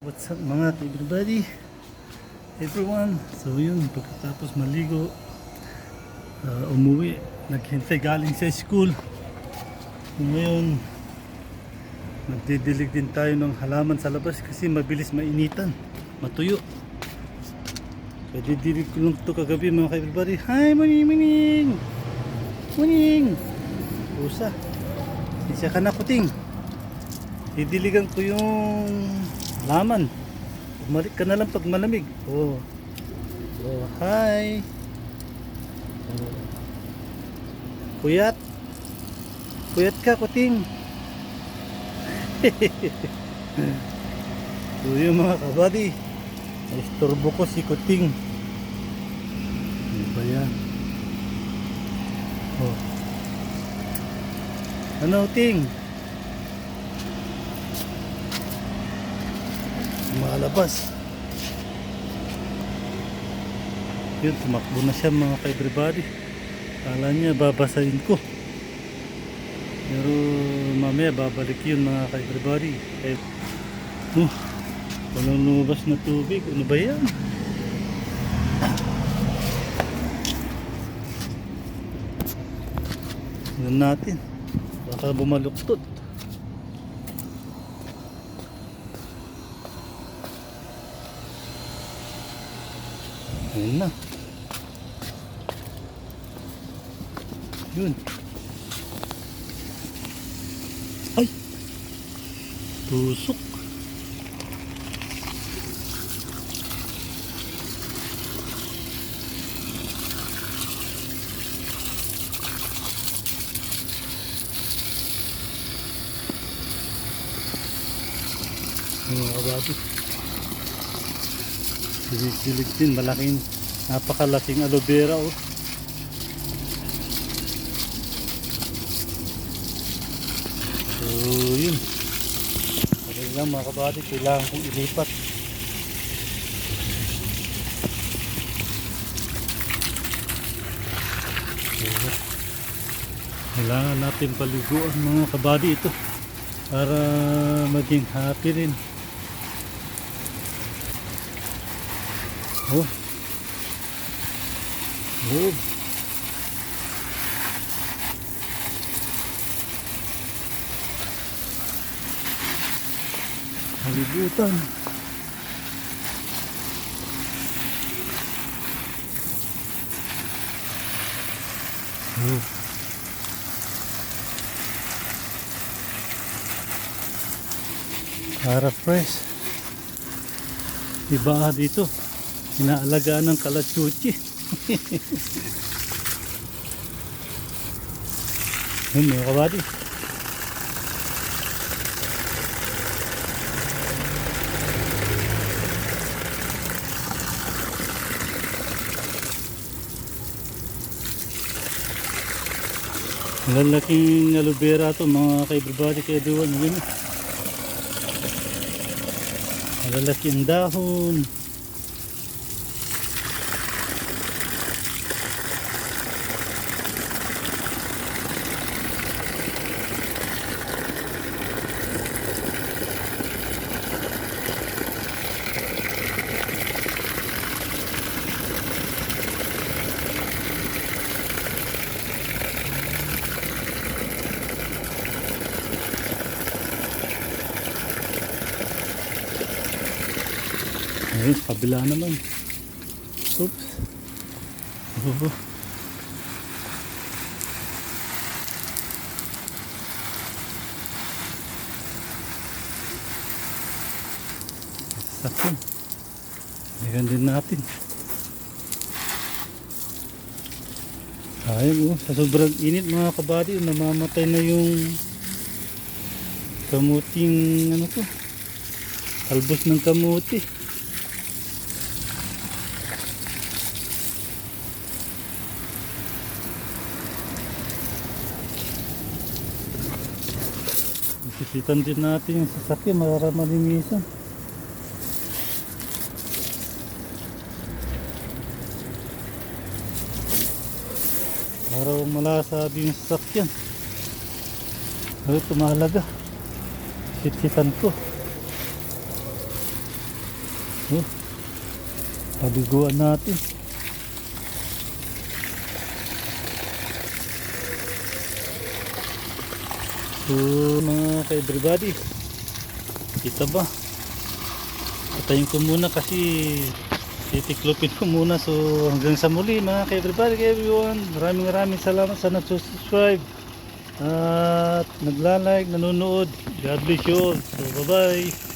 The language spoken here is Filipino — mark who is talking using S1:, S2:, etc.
S1: What's up mga everybody, everyone. So yun, pagkatapos maligo, umuwi, naghintay galing sa school. Ngayon, magdidilig din tayo ng halaman sa labas kasi mabilis mainitan, matuyo. So didilig ko lang ito kagabi mga everybody. Hi, morning! Morning! Pusa, isya ka na kuting. Didiligan ko yung halaman. Bumalik ka na lang pag malamig. Oh, hi. Oh. Puyat ka kuting. So yung mga kabady, istorbo ko si kuting. Ano ba yan? Oh. Ano ting? Malabas. Yun, tumakbo na siya mga ka-everybody. Kala niya babasahin ko, pero mamaya babalik yun mga ka-everybody. Walang lumabas na tubig. Ano ba yan? Tignan natin, baka bumaluktot. Ayun na. Yun. Ay! Tusok. Mga kabati. Silig din, napakalaking aloe vera oh. So yun, okay lang mga kabady, kailangan kong ilipat. So, kailangan natin paliguan mga kabady ito para maging happy rin. Oh. Oh. Halibutan. Oh. Para fresh. Iba dito. Inaalagaan ng kalachuchi. Yun mga kabady. Lalaking aloe vera ito mga ka-everybody, ka-everyone. Lalaking dahon. Ayun, kabila naman. Oops. Oh. Sakyan. Ayan din natin. Ayun sa sobrang init mga kabady, namamatay na yung kamuting ano to. Talbos ng kamuti. Sisitan din natin yung sasakyan para malinisan. Para malasabi yung sasakyan. Ito mahalaga. Sisitan ko. Oh, paliguan natin. So mga ka-everybody, kita ba? Patayin ko muna kasi titiklopin ko muna. So hanggang sa muli mga ka-everybody, everyone. Maraming salamat sa nag-subscribe at nagla-like, nanonood. God bless you all. So bye bye.